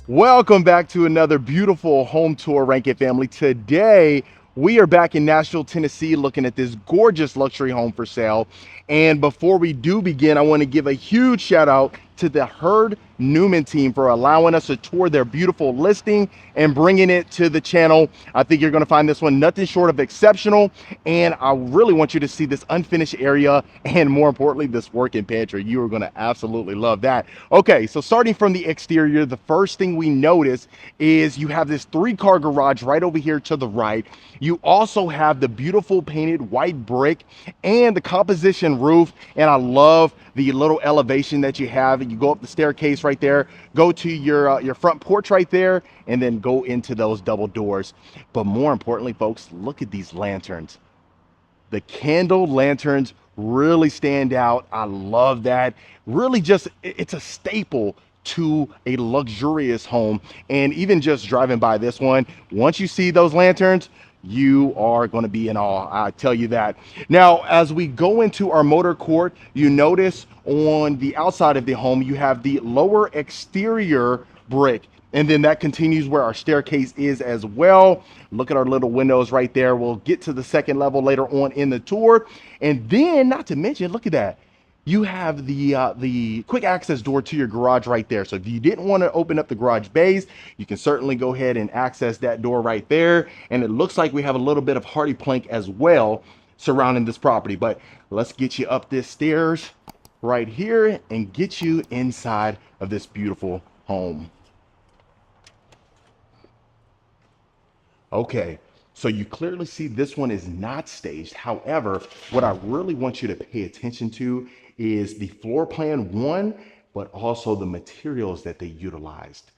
Welcome back to another beautiful home tour, Rankin family. Today, we are back in Nashville, Tennessee, looking at this gorgeous luxury home for sale. And before we do begin, I want to give a huge shout out to the Newman team for allowing us to tour their beautiful listing and bringing it to the channel. I think you're going to find this one nothing short of exceptional. And I really want you to see this unfinished area and, more importantly, this working pantry. You are going to absolutely love that. Okay, so starting from the exterior, the first thing we notice is you have this three-car garage right over here to the right. You also have the beautiful painted white brick and the composition roof. And I love the little elevation that you have. You go up the staircase right there, go to your front porch right there, and then go into those double doors. But more importantly, folks, look at these lanterns. The candle lanterns really stand out. I love that. Really, just it's a staple to a luxurious home. And even just driving by this one, once you see those lanterns, you are going to be in awe. I tell you that. Now, as we go into our motor court, you notice on the outside of the home, you have the lower exterior brick. And then that continues where our staircase is as well. Look at our little windows right there. We'll get to the second level later on in the tour. And then, not to mention, look at that. You have the quick access door to your garage right there. So if you didn't want to open up the garage bays, you can certainly go ahead and access that door right there. And it looks like we have a little bit of hardy plank as well surrounding this property. But let's get you up this stairs right here and get you inside of this beautiful home. Okay, so you clearly see this one is not staged. However, what I really want you to pay attention to is the floor plan one, but also the materials that they utilized.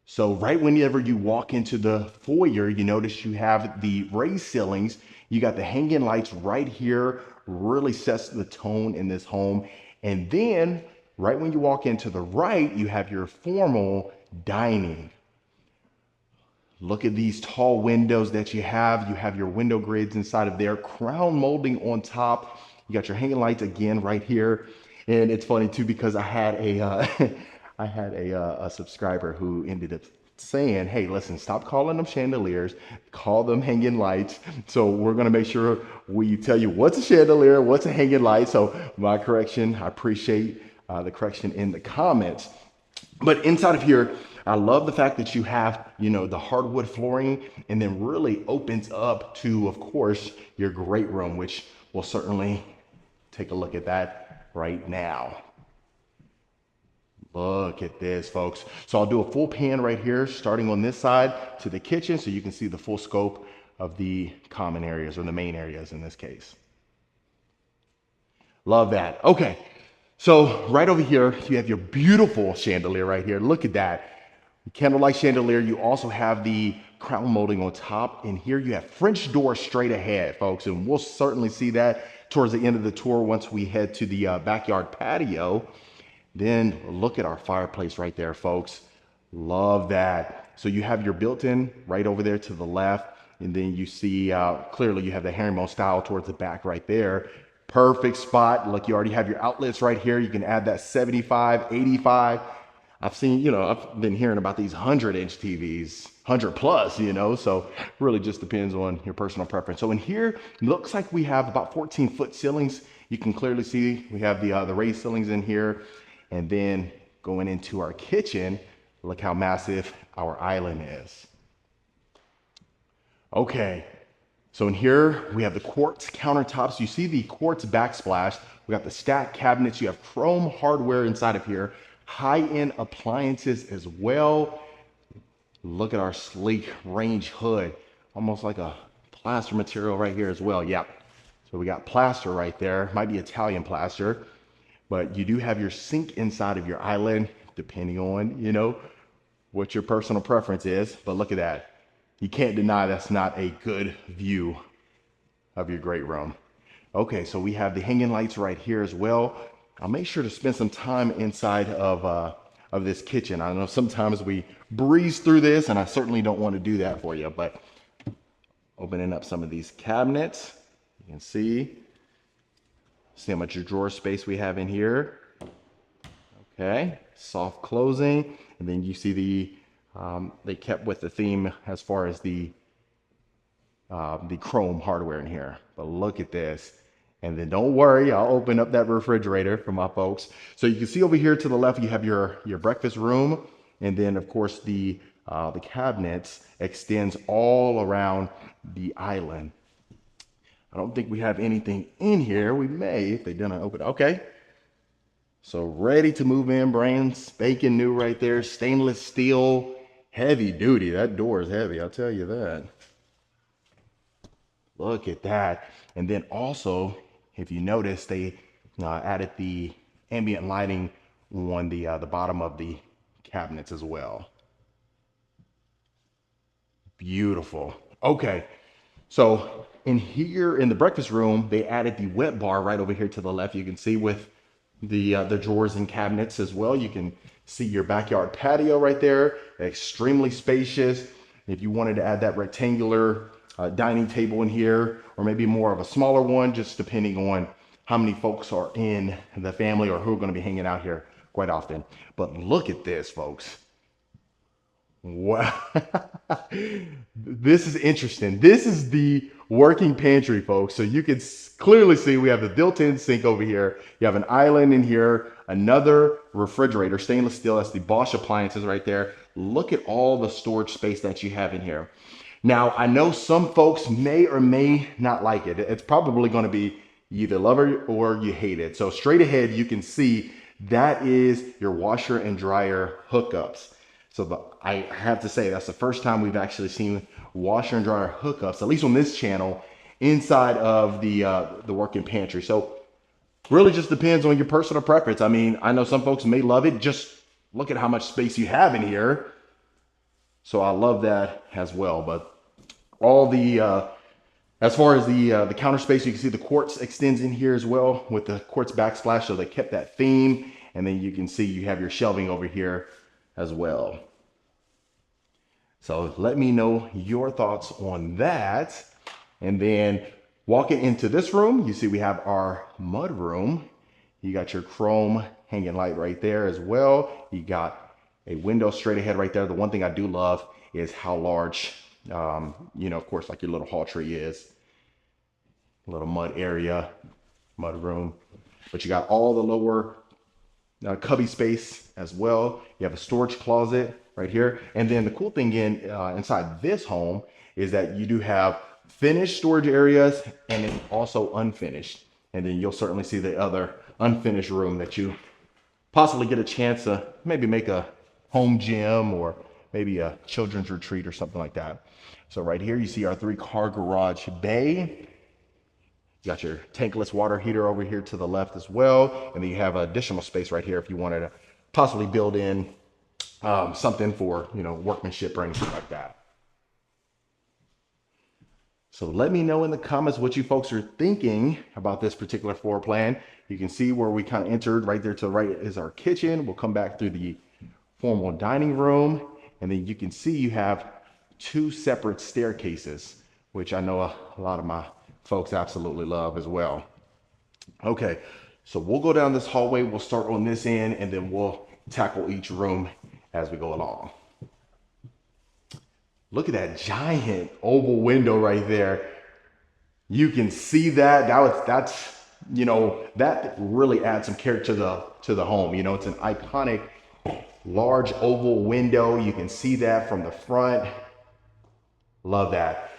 So right whenever you walk into the foyer, you notice you have the raised ceilings. You got the hanging lights right here, really sets the tone in this home. And then right when you walk into the right, you have your formal dining. Look at these tall windows that you have. You have your window grids inside of there, crown molding on top. You got your hanging lights again right here. And it's funny too because I had a I had a subscriber who ended up saying, "Hey, listen, stop calling them chandeliers, call them hanging lights." So we're gonna make sure we tell you what's a chandelier, what's a hanging light. So my correction, I appreciate the correction in the comments. But inside of here, I love the fact that you have, the hardwood flooring and then really opens up to, of course, your great room, which we'll certainly take a look at that right now. Look at this, folks. So I'll do a full pan right here, starting on this side to the kitchen so you can see the full scope of the common areas or the main areas in this case. Love that. Okay. So right over here, you have your beautiful chandelier right here. Look at that. Candlelight chandelier. You also have the crown molding on top. And here you have French door straight ahead, folks. And we'll certainly see that towards the end of the tour once we head to the backyard patio. Then look at our fireplace right there, folks. Love that. So you have your built-in right over there to the left. And then you see clearly you have the herringbone style towards the back right there. Perfect spot. Look, you already have your outlets right here. You can add that 75, 85. I've seen, I've been hearing about these 100-inch TVs, 100 plus, so really just depends on your personal preference. So in here, looks like we have about 14-foot ceilings. You can clearly see we have the raised ceilings in here. And then going into our kitchen, look how massive our island is. Okay, so in here we have the quartz countertops. You see the quartz backsplash. We got the stacked cabinets. You have chrome hardware inside of here. High-end appliances as well. Look at our sleek range hood. Almost like a plaster material right here as well. Yeah, so we got plaster right there. Might be Italian plaster. But you do have your sink inside of your island, depending on, what your personal preference is. But look at that. You can't deny that's not a good view of your great room. Okay, so we have the hanging lights right here as well. I'll make sure to spend some time inside of this kitchen. I know sometimes we breeze through this, and I certainly don't want to do that for you. But opening up some of these cabinets, you can see how much drawer space we have in here. Okay, soft closing, and then you see they kept with the theme as far as the chrome hardware in here. But look at this. And then don't worry, I'll open up that refrigerator for my folks. So you can see over here to the left, you have your breakfast room. And then of course the cabinets extends all around the island. I don't think we have anything in here. We may, if they didn't open. Okay. So ready to move in, brand spanking new right there. Stainless steel, heavy duty. That door is heavy, I'll tell you that. Look at that. And then also, if you notice, they added the ambient lighting on the bottom of the cabinets as well. Beautiful. Okay, so in here in the breakfast room, they added the wet bar right over here to the left. You can see with the drawers and cabinets as well. You can see your backyard patio right there, extremely spacious. If you wanted to add that rectangular dining table in here, or maybe more of a smaller one, just depending on how many folks are in the family or who are going to be hanging out here quite often. But look at this, folks. Wow. This is interesting. This is the working pantry, folks. So you can clearly see we have the built-in sink over here. You have an island in here, another refrigerator, stainless steel. That's the Bosch appliances right there. Look at all the storage space that you have in here. Now, I know some folks may or may not like it. It's probably going to be you either love it or you hate it. So straight ahead, you can see that is your washer and dryer hookups. So I have to say that's the first time we've actually seen washer and dryer hookups, at least on this channel, inside of the working pantry. So really just depends on your personal preference. I mean, I know some folks may love it. Just look at how much space you have in here. So I love that as well. But all the as far as the counter space, you can see the quartz extends in here as well with the quartz backsplash. So they kept that theme, and then you can see you have your shelving over here as well. So let me know your thoughts on that. And then walking into this room, you see we have our mud room. You got your chrome hanging light right there as well. You got a window straight ahead right there. The one thing I do love is how large, you know, of course, like your little hall tree is. A little mud area, mud room. But you got all the lower cubby space as well. You have a storage closet right here. And then the cool thing inside this home is that you do have finished storage areas and then also unfinished. And then you'll certainly see the other unfinished room that you possibly get a chance to maybe make a home gym or maybe a children's retreat or something like that. So right here, you see our 3-car garage bay. You got your tankless water heater over here to the left as well. And then you have additional space right here if you wanted to possibly build in something for, you know, workmanship or anything like that. So let me know in the comments what you folks are thinking about this particular floor plan. You can see where we kind of entered right there to the right is our kitchen. We'll come back through the formal dining room. And then you can see you have 2 separate staircases, which I know a lot of my folks absolutely love as well. Okay, so we'll go down this hallway. We'll start on this end and then we'll tackle each room as we go along. Look at that giant oval window right there. You can see that. That's you know, that really adds some character to the home. You know, it's an iconic large oval window. You can see that from the front. Love that.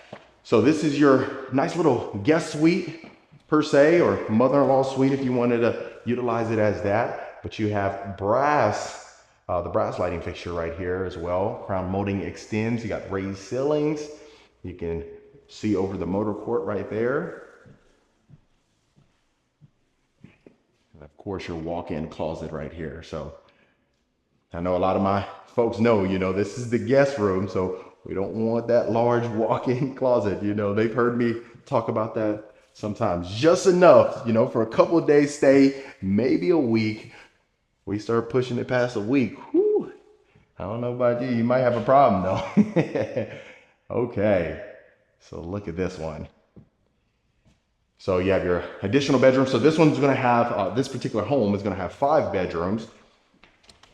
So this is your nice little guest suite per se, or mother-in-law suite if you wanted to utilize it as that. But you have brass, the brass lighting fixture right here as well. Crown molding extends. You got raised ceilings. You can see over the motor court right there. And of course your walk-in closet right here. So I know a lot of my folks know, you know, this is the guest room. So we don't want that large walk-in closet. You know, they've heard me talk about that sometimes. Just enough, you know, for a couple of days stay, maybe a week. We start pushing it past a week. Whew. I don't know about you. You might have a problem though. Okay. So look at this one. So you have your additional bedroom. So this one's going to have, this particular home is going to have 5 bedrooms.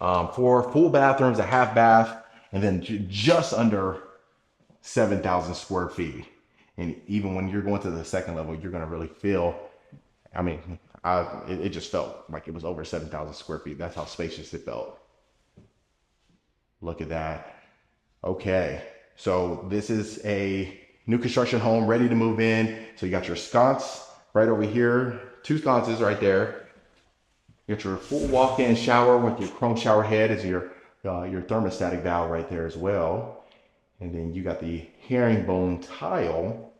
4 full bathrooms, a half bath, and then just under 7,000 square feet. And even when you're going to the second level, you're going to really feel, I mean, it just felt like it was over 7,000 square feet. That's how spacious it felt. Look at that. Okay, so this is a new construction home ready to move in. So you got your sconce right over here, 2 sconces right there. You got your full walk-in shower with your chrome shower head as your thermostatic valve right there as well. And then you got the herringbone tile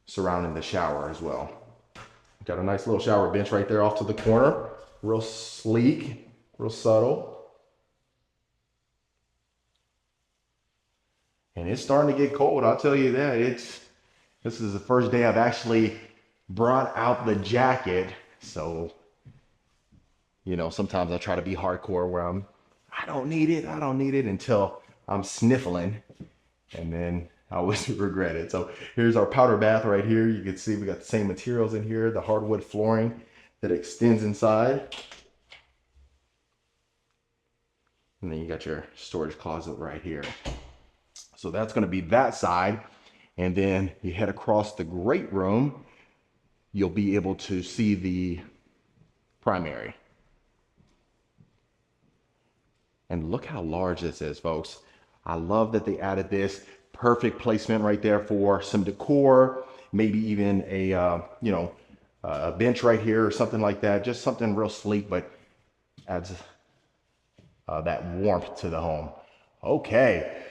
surrounding the shower as well. Got a nice little shower bench right there off to the corner. Real sleek, real subtle. And it's starting to get cold, I'll tell you that. This is the first day I've actually brought out the jacket. So, you know, sometimes I try to be hardcore where I don't need it until I'm sniffling. And then I always regret it. So here's our powder bath right here. You can see we got the same materials in here, the hardwood flooring that extends inside. And then you got your storage closet right here. So that's going to be that side. And then you head across the great room, you'll be able to see the primary. And look how large this is, folks. I love that they added this. Perfect placement right there for some decor, maybe even a bench right here or something like that. Just something real sleek, but adds that warmth to the home. Okay,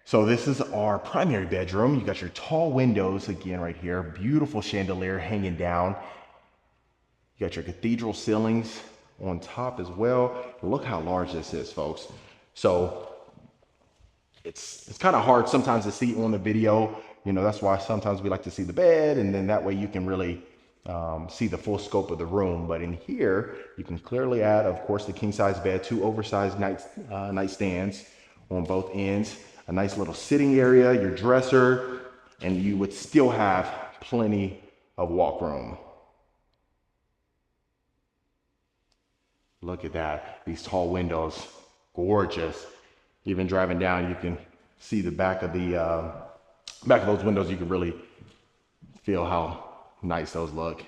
so this is our primary bedroom. You got your tall windows again right here. Beautiful chandelier hanging down. You got your cathedral ceilings on top as well. Look how large this is, folks. So it's kind of hard sometimes to see on the video. You know, that's why sometimes we like to see the bed, and then that way you can really see the full scope of the room. But in here, you can clearly add, of course, the king size bed, 2 oversized nightstands on both ends, a nice little sitting area, your dresser, and you would still have plenty of walk room. Look at that, these tall windows, gorgeous. Even driving down, you can see the back of those windows. You can really feel how nice those look.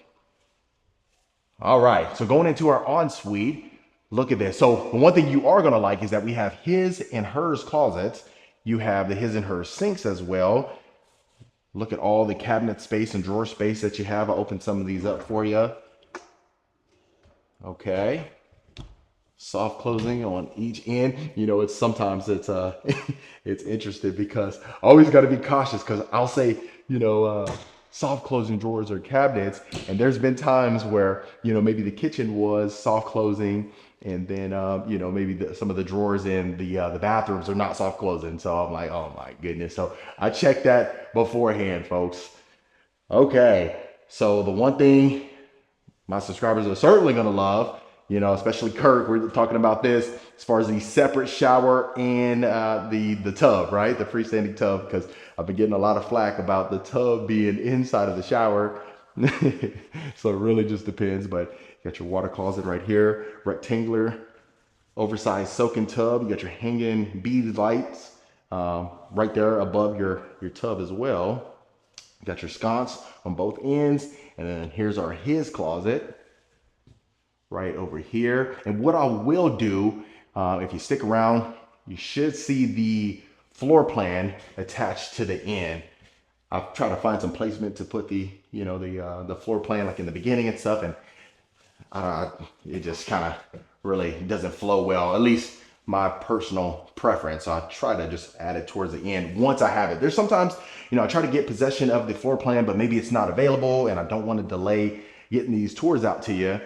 All right, so going into our ensuite, look at this. So the one thing you are gonna like is that we have his and hers closets. You have the his and hers sinks as well. Look at all the cabinet space and drawer space that you have. I'll open some of these up for you. Okay. Soft closing on each end. You know, sometimes it's interesting because I always got to be cautious, because I'll say, you know, soft closing drawers or cabinets, and there's been times where, you know, maybe the kitchen was soft closing, and then you know, maybe some of the drawers in the bathrooms are not soft closing. So I'm like, oh my goodness. So I checked that beforehand, folks. Okay, so the one thing my subscribers are certainly gonna love, you know, especially Kirk, we're talking about this as far as the separate shower and the tub, right? The freestanding tub, because I've been getting a lot of flack about the tub being inside of the shower. So it really just depends, but you got your water closet right here, rectangular, oversized soaking tub. You got your hanging bead lights right there above your tub as well. You got your sconce on both ends, and then here's our his closet right over here. And what I will do, if you stick around, you should see the floor plan attached to the end. I've tried to find some placement to put the floor plan like in the beginning and stuff, and it just kind of really doesn't flow well, at least my personal preference. So I try to just add it towards the end once I have it. There's sometimes, you know, I try to get possession of the floor plan, but maybe it's not available, and I don't want to delay getting these tours out to you.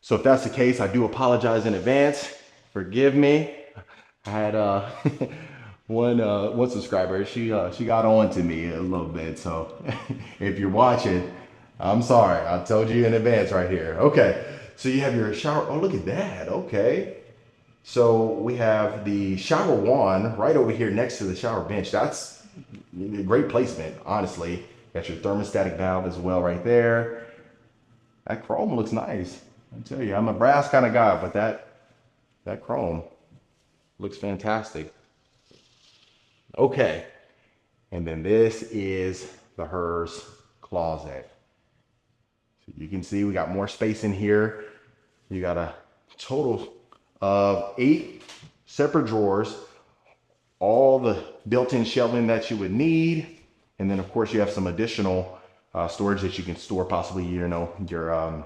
So if that's the case, I do apologize in advance. Forgive me. I had one subscriber. She got on to me a little bit. So if you're watching, I'm sorry. I told you in advance right here. Okay. So you have your shower. Oh, look at that. Okay. So we have the shower wand right over here next to the shower bench. That's a great placement, honestly. Got your thermostatic valve as well right there. That chrome looks nice. I tell you, I'm a brass kind of guy, but That chrome looks fantastic. Okay, and then this is the hers closet. So you can see we got more space in here. You got a total of 8 separate drawers, all the built-in shelving that you would need. And then of course you have some additional storage that you can store possibly, you know, your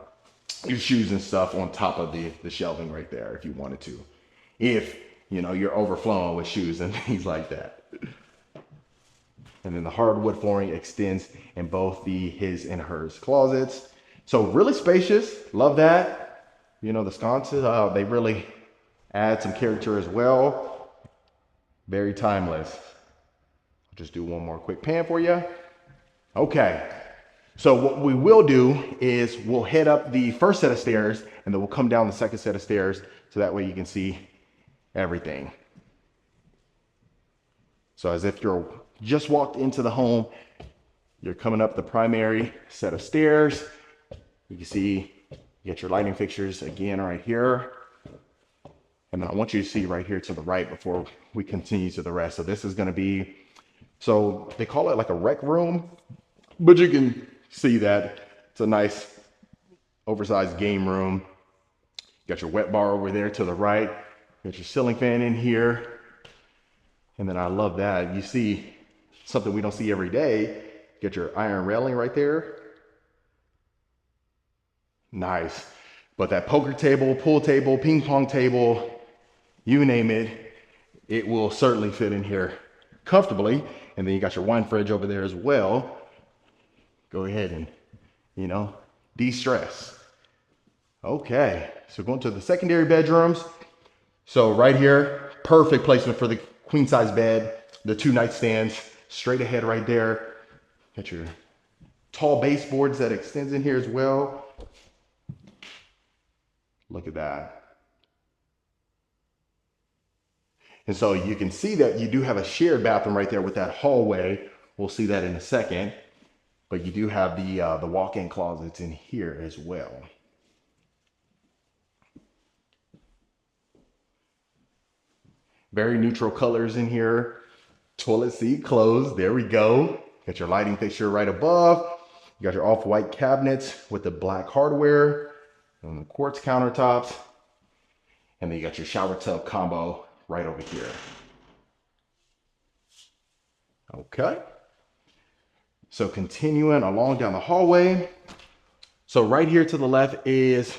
shoes and stuff on top of the shelving right there if you wanted to. If, you know, you're overflowing with shoes and things like that. And then the hardwood flooring extends in both the his and hers closets. So really spacious, love that. You know, the sconces, they really add some character as well. Very timeless. I'll just do one more quick pan for you. Okay, so what we will do is we'll head up the first set of stairs and then we'll come down the second set of stairs so that way you can see everything. So as if you're just walked into the home, you're coming up the primary set of stairs. You can see you get your lighting fixtures again right here. And then I want you to see right here to the right before we continue to the rest. So this is going to be, so they call it like a rec room, but you can see that it's a nice oversized game room. You got your wet bar over there to the right. You got your ceiling fan in here. And then I love that. You see something we don't see every day. Get your iron railing right there. Nice. But that poker table, pool table, ping pong table, you name it, it will certainly fit in here comfortably. And then you got your wine fridge over there as well. Go ahead and, you know, de-stress. Okay, so going to the secondary bedrooms. So right here, perfect placement for the queen size bed, the 2 nightstands, straight ahead right there. Got your tall baseboards that extends in here as well. Look at that. And so you can see that you do have a shared bathroom right there with that hallway. We'll see that in a second. But you do have the walk-in closets in here as well. Very neutral colors in here. Toilet seat closed. There we go. Got your lighting fixture right above. You got your off-white cabinets with the black hardware and the quartz countertops. And then you got your shower tub combo right over here. Okay. So continuing along down the hallway. So right here to the left is,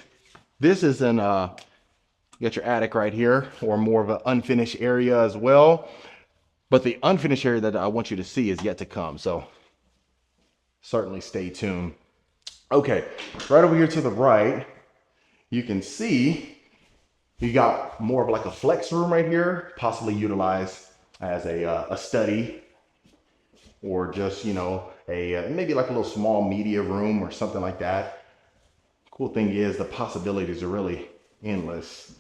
this is an, you got your attic right here, or more of an unfinished area as well. But the unfinished area that I want you to see is yet to come. So certainly stay tuned. Okay, right over here to the right, you can see you got more of like a flex room right here, possibly utilized as a study, or just, you know, maybe like a little small media room or something like that. Cool thing is the possibilities are really endless.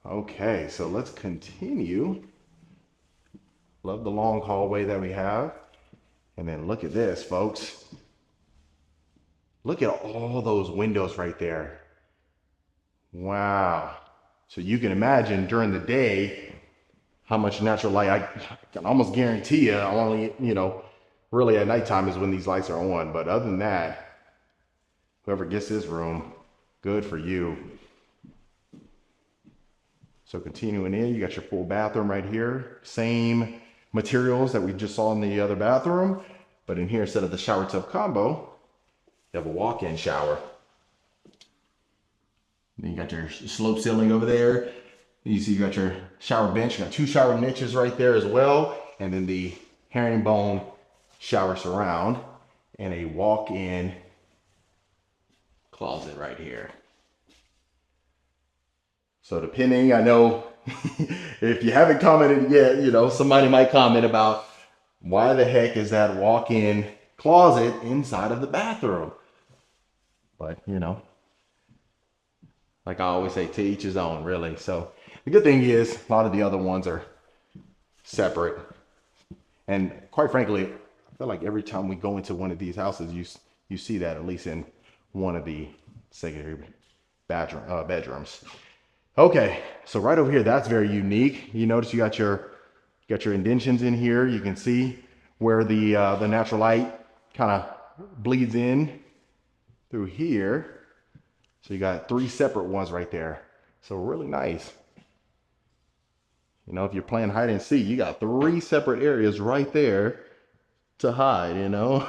Okay, so let's continue. Love the long hallway that we have. And then look at this, folks. Look at all those windows right there. Wow. So you can imagine during the day how much natural light. I can almost guarantee you only, you know, really at nighttime is when these lights are on. But other than that, whoever gets this room, good for you. So continuing in, you got your full bathroom right here. Same materials that we just saw in the other bathroom. But in here, instead of the shower tub combo, you have a walk-in shower. Then you got your slope ceiling over there. You see you got your shower bench. You got 2 shower niches right there as well. And then the herringbone shower surround and a walk-in closet right here. So depending, I know if you haven't commented yet, you know, somebody might comment about why the heck is that walk-in closet inside of the bathroom? But, you know, like I always say, to each his own, really. So the good thing is a lot of the other ones are separate. And quite frankly, I feel like every time we go into one of these houses, you see that at least in one of the secondary bedrooms. Okay, so right over here, that's very unique. You notice you got your indentions in here. You can see where the natural light kind of bleeds in through here. So you got three separate ones right there. So really nice. You know, if you're playing hide and seek, you got three separate areas right there to hide, you know.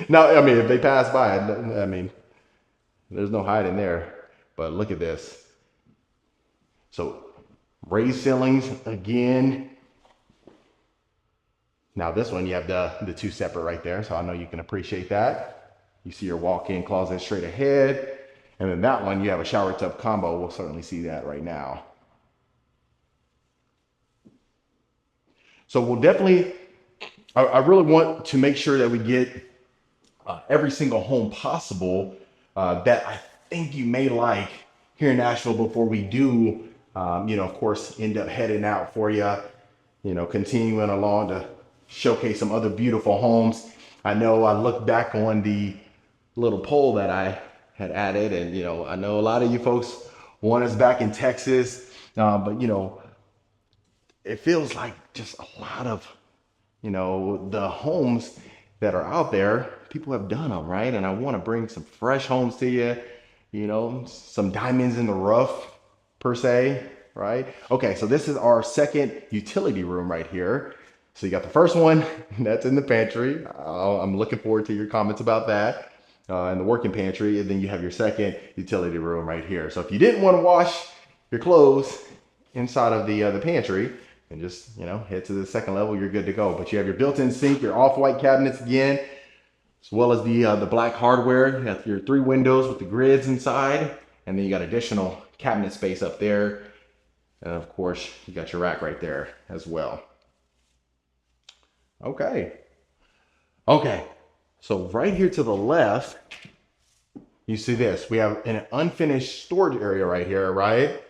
Now, I mean, if they pass by, I mean, there's no hiding there. But look at this. So raised ceilings again. Now this one, you have the two separate right there. So I know you can appreciate that. You see your walk-in closet straight ahead. And then that one, you have a shower tub combo. We'll certainly see that right now. So we'll definitely, I really want to make sure that we get every single home possible that I think you may like here in Nashville before we do, you know, of course, end up heading out for you, you know, continuing along to showcase some other beautiful homes. I know I looked back on the little poll that I had added, and, you know, I know a lot of you folks want us back in Texas, but, you know, it feels like just a lot of, you know, the homes that are out there, people have done them, right? And I want to bring some fresh homes to you, you know, some diamonds in the rough per se, right? Okay, so this is our second utility room right here. So you got the first one, that's in the pantry. I'm looking forward to your comments about that. And the working pantry, and then you have your second utility room right here. So if you didn't want to wash your clothes inside of the pantry, and just, you know, head to the second level, you're good to go. But you have your built-in sink, your off-white cabinets again, as well as the black hardware. You have your three windows with the grids inside, and then you got additional cabinet space up there. And of course, you got your rack right there as well. Okay. So right here to the left, you see this. We have an unfinished storage area right here, right?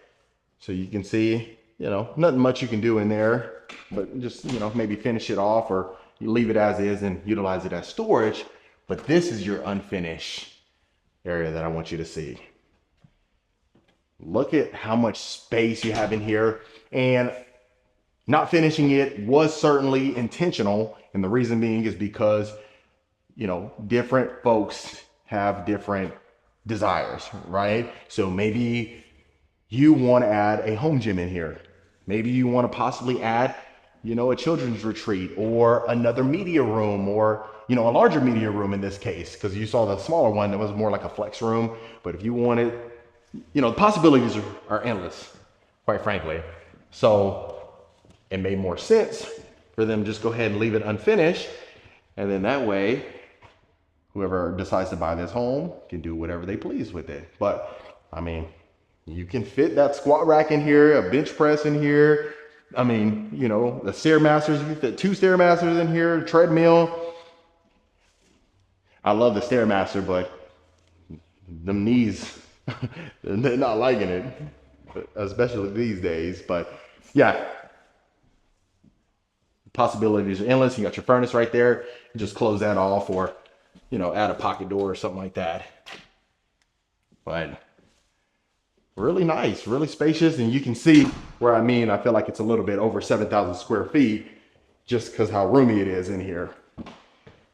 So you can see, you know, nothing much you can do in there, but just, you know, maybe finish it off, or you leave it as is and utilize it as storage. But this is your unfinished area that I want you to see. Look at how much space you have in here, and not finishing it was certainly intentional. And the reason being is because, you know, different folks have different desires, right? So maybe you want to add a home gym in here. Maybe you want to possibly add, you know, a children's retreat, or another media room, or, you know, a larger media room in this case, because you saw the smaller one that was more like a flex room. But if you wanted, you know, the possibilities are endless, quite frankly. So it made more sense for them to just go ahead and leave it unfinished. And then that way, whoever decides to buy this home can do whatever they please with it. But I mean, you can fit that squat rack in here, a bench press in here. I mean, you know, the Stairmasters, you can fit two Stairmasters in here, treadmill. I love the Stairmaster, but them knees, they're not liking it, especially these days. But yeah, possibilities are endless. You got your furnace right there. You just close that off, or, you know, add a pocket door or something like that. But really nice, really spacious. And you can see where I mean, I feel like it's a little bit over 7,000 square feet just because how roomy it is in here.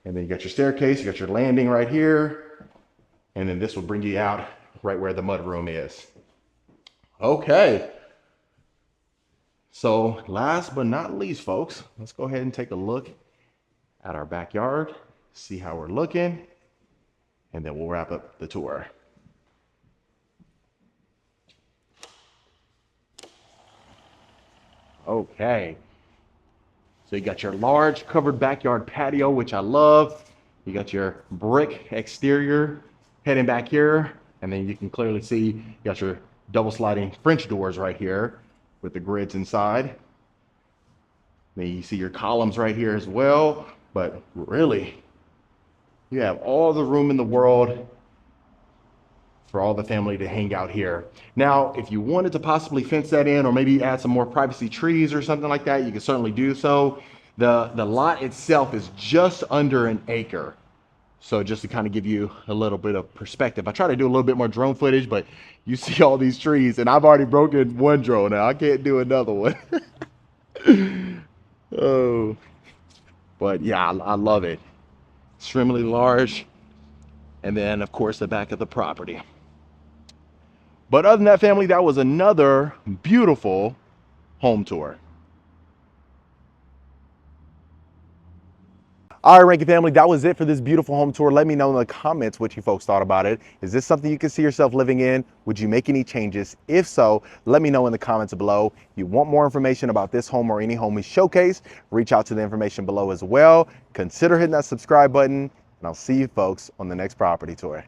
And then you got your staircase, you got your landing right here. And then this will bring you out right where the mudroom is. Okay. So last but not least, folks, let's go ahead and take a look at our backyard, see how we're looking, and then we'll wrap up the tour. Okay, so you got your large covered backyard patio, which I love. You got your brick exterior heading back here, and then you can clearly see you got your double sliding French doors right here with the grids inside. Then you see your columns right here as well, but really, you have all the room in the world for all the family to hang out here. Now, if you wanted to possibly fence that in, or maybe add some more privacy trees or something like that, you can certainly do so. The lot itself is just under an acre. So just to kind of give you a little bit of perspective, I try to do a little bit more drone footage, but you see all these trees, and I've already broken one drone now. I can't do another one. Oh, but yeah, I love it. Extremely large. And then, of course, the back of the property. But other than that, family, that was another beautiful home tour. All right, Rankin family, that was it for this beautiful home tour. Let me know in the comments what you folks thought about it. Is this something you can see yourself living in? Would you make any changes? If so, let me know in the comments below. If you want more information about this home or any home we showcase, reach out to the information below as well. Consider hitting that subscribe button, and I'll see you folks on the next property tour.